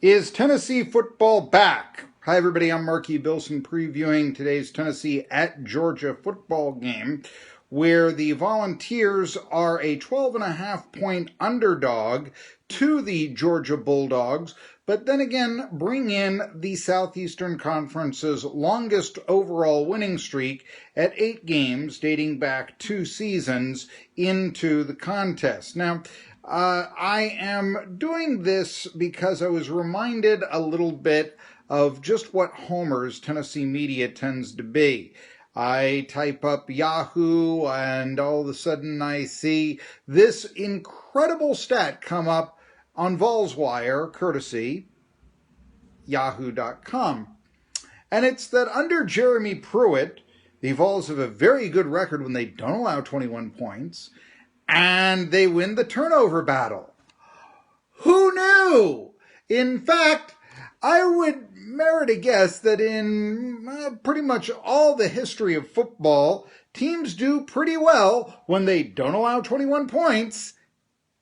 Is Tennessee football back? Hi, everybody. I'm Marky Billson previewing today's Tennessee at Georgia football game, where the Volunteers are a 12.5-point underdog to the Georgia Bulldogs, but then again bring in the Southeastern Conference's longest overall winning streak at 8 games dating back 2 seasons into the contest. Now, I am doing this because I was reminded a little bit of just what Homer's Tennessee media tends to be. I type up Yahoo and all of a sudden I see this incredible stat come up on Vols Wire, courtesy yahoo.com. And it's that under Jeremy Pruitt, the Vols have a very good record when they don't allow 21 points, and they win the turnover battle. Who knew? In fact, I would merit a guess that in pretty much all the history of football, teams do pretty well when they don't allow 21 points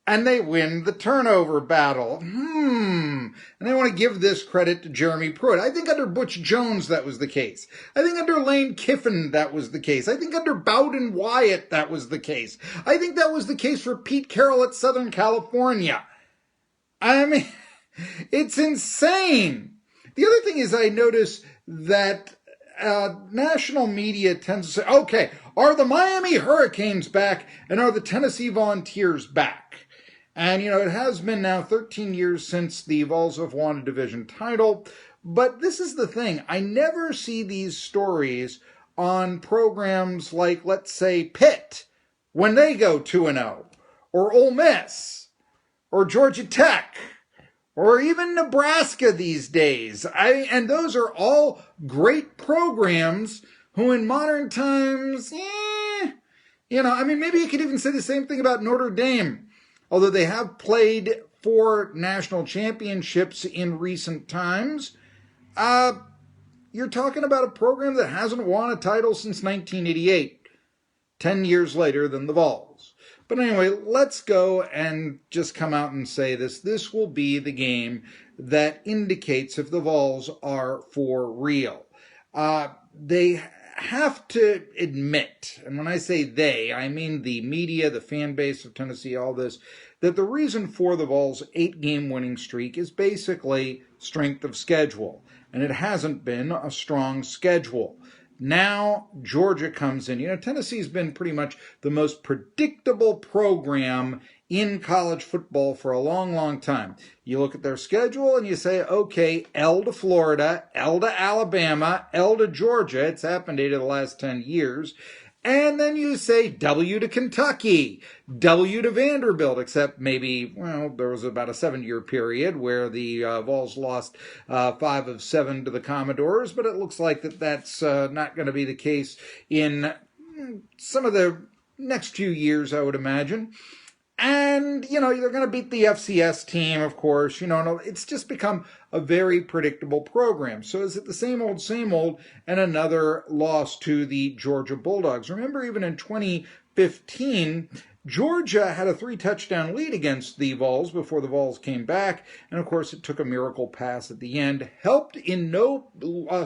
and they win the turnover battle. And I want to give this credit to Jeremy Pruitt. I think under Butch Jones that was the case. I think under Lane Kiffin that was the case. I think under Bowden Wyatt that was the case. I think that was the case for Pete Carroll at Southern California. I mean, it's insane. The other thing is I notice that national media tends to say, okay, are the Miami Hurricanes back and are the Tennessee Volunteers back? And, it has been now 13 years since the Vols have won a division title. But this is the thing. I never see these stories on programs like, let's say, Pitt, when they go 2-0, or Ole Miss, or Georgia Tech, or even Nebraska these days. And those are all great programs who in modern times, maybe you could even say the same thing about Notre Dame. Although they have played 4 national championships in recent times, you're talking about a program that hasn't won a title since 1988, 10 years later than the Vols. But anyway, let's go and just come out and say this. This will be the game that indicates if the Vols are for real. They have to admit, and when I say they, I mean the media, the fan base of Tennessee, all this, that the reason for the Vols' 8-game winning streak is basically strength of schedule. And it hasn't been a strong schedule. Now Georgia comes in. Tennessee's been pretty much the most predictable program in college football for a long, long time. You look at their schedule and you say, okay, L to Florida, L to Alabama, L to Georgia. It's happened 8 of the last 10 years. And then you say W to Kentucky, W to Vanderbilt, except maybe, there was about a 7-year period where the Vols lost 5 of 7 to the Commodores, but it looks like that's not going to be the case in some of the next few years, I would imagine. And, they're going to beat the FCS team, of course. It's just become a very predictable program. So is it the same old, and another loss to the Georgia Bulldogs? Remember, even in 2015, Georgia had a 3-touchdown lead against the Vols before the Vols came back. And, of course, it took a miracle pass at the end, helped in no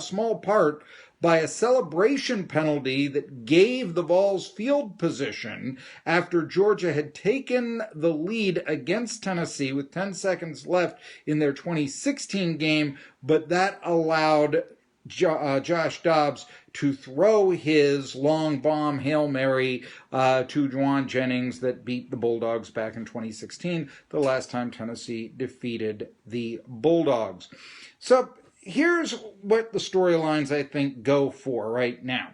small part by a celebration penalty that gave the Vols field position after Georgia had taken the lead against Tennessee with 10 seconds left in their 2016 game, but that allowed Josh Dobbs to throw his long bomb Hail Mary to Juwan Jennings that beat the Bulldogs back in 2016, the last time Tennessee defeated the Bulldogs. So here's what the storylines I think go for right now.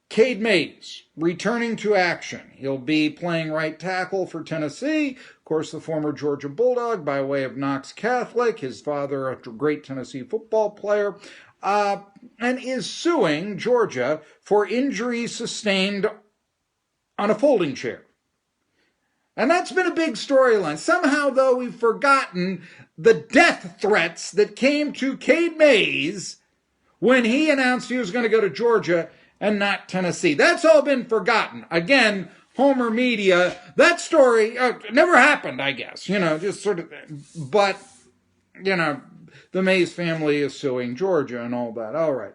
Cade Mays returning to action. He'll be playing right tackle for Tennessee. Of course, the former Georgia Bulldog by way of Knox Catholic. His father, a great Tennessee football player, and is suing Georgia for injuries sustained on a folding chair. And that's been a big storyline. Somehow, though, we've forgotten the death threats that came to Cade Mays when he announced he was going to go to Georgia and not Tennessee. That's all been forgotten. Again, Homer media, that story never happened, I guess. Just sort of. But you know, the Mays family is suing Georgia and all that. All right.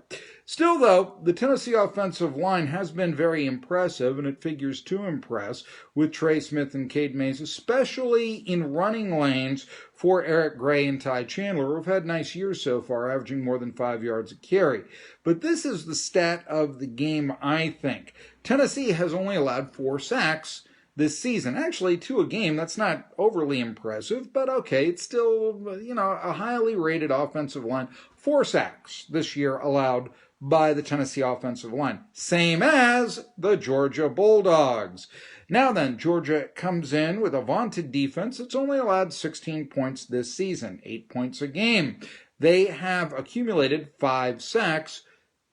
Still, though, the Tennessee offensive line has been very impressive, and it figures to impress with Trey Smith and Cade Mays, especially in running lanes for Eric Gray and Ty Chandler, who've had nice years so far, averaging more than 5 yards a carry. But this is the stat of the game, I think. Tennessee has only allowed 4 sacks this season. Actually, 2 a game. That's not overly impressive, but okay, it's still, a highly rated offensive line. 4 sacks this year allowed by the Tennessee offensive line. Same as the Georgia Bulldogs. Now then, Georgia comes in with a vaunted defense that's only allowed 16 points this season, 8 points a game. They have accumulated 5 sacks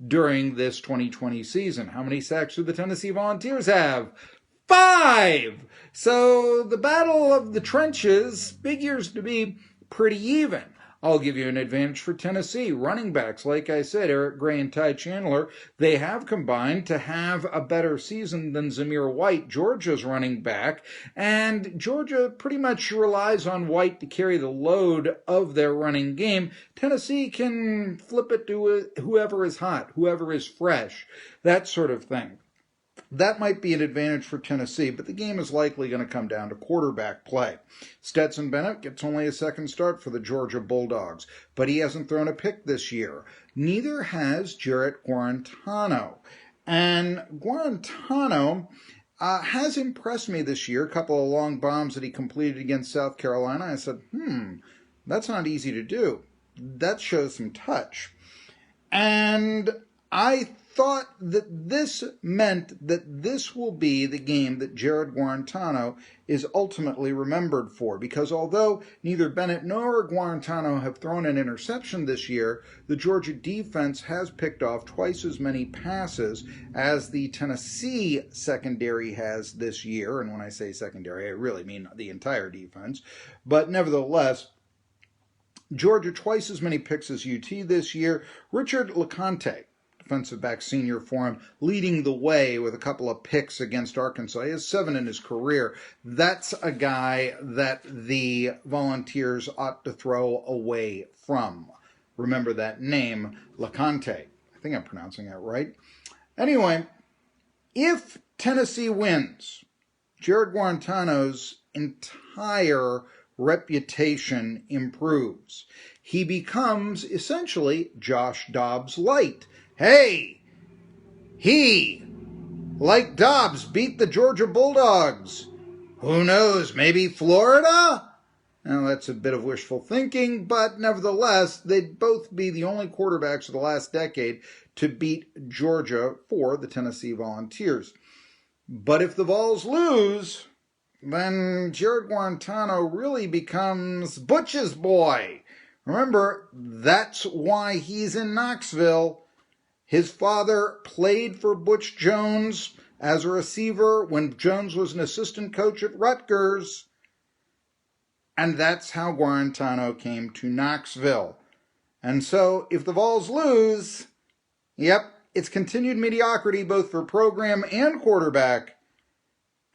during this 2020 season. How many sacks do the Tennessee Volunteers have? 5! So the battle of the trenches figures to be pretty even. I'll give you an advantage for Tennessee. Running backs, like I said, Eric Gray and Ty Chandler, they have combined to have a better season than Zamir White, Georgia's running back. And Georgia pretty much relies on White to carry the load of their running game. Tennessee can flip it to whoever is hot, whoever is fresh, that sort of thing. That might be an advantage for Tennessee, but the game is likely going to come down to quarterback play. Stetson Bennett gets only a second start for the Georgia Bulldogs, but he hasn't thrown a pick this year. Neither has Jarrett Guarantano. And Guarantano has impressed me this year. A couple of long bombs that he completed against South Carolina. I said, that's not easy to do. That shows some touch. And I thought that this meant that this will be the game that Jared Guarantano is ultimately remembered for, because although neither Bennett nor Guarantano have thrown an interception this year, the Georgia defense has picked off twice as many passes as the Tennessee secondary has this year. And when I say secondary, I really mean the entire defense. But nevertheless, Georgia twice as many picks as UT this year. Richard LeConte, defensive back senior for him, leading the way with a couple of picks against Arkansas. He has 7 in his career. That's a guy that the Volunteers ought to throw away from. Remember that name, LeConte. I think I'm pronouncing that right. Anyway, if Tennessee wins, Jared Guarantano's entire reputation improves. He becomes essentially Josh Dobbs light. Hey, he, like Dobbs, beat the Georgia Bulldogs. Who knows, maybe Florida? Now, that's a bit of wishful thinking, but nevertheless, they'd both be the only quarterbacks of the last decade to beat Georgia for the Tennessee Volunteers. But if the Vols lose, then Jared Guarantano really becomes Butch's boy. Remember, that's why he's in Knoxville. His father played for Butch Jones as a receiver when Jones was an assistant coach at Rutgers. And that's how Guarantano came to Knoxville. And so, if the Vols lose, it's continued mediocrity both for program and quarterback.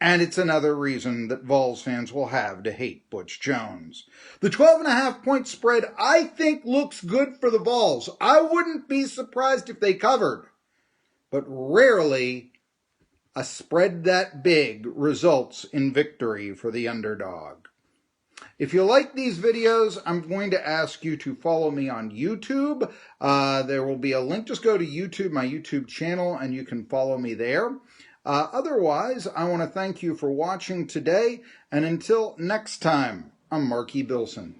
And it's another reason that Vols fans will have to hate Butch Jones. The 12.5-point spread, I think, looks good for the Vols. I wouldn't be surprised if they covered. But rarely a spread that big results in victory for the underdog. If you like these videos, I'm going to ask you to follow me on YouTube. There will be a link. Just go to YouTube, my YouTube channel, and you can follow me there. Otherwise, I want to thank you for watching today, and until next time, I'm Marky Billson.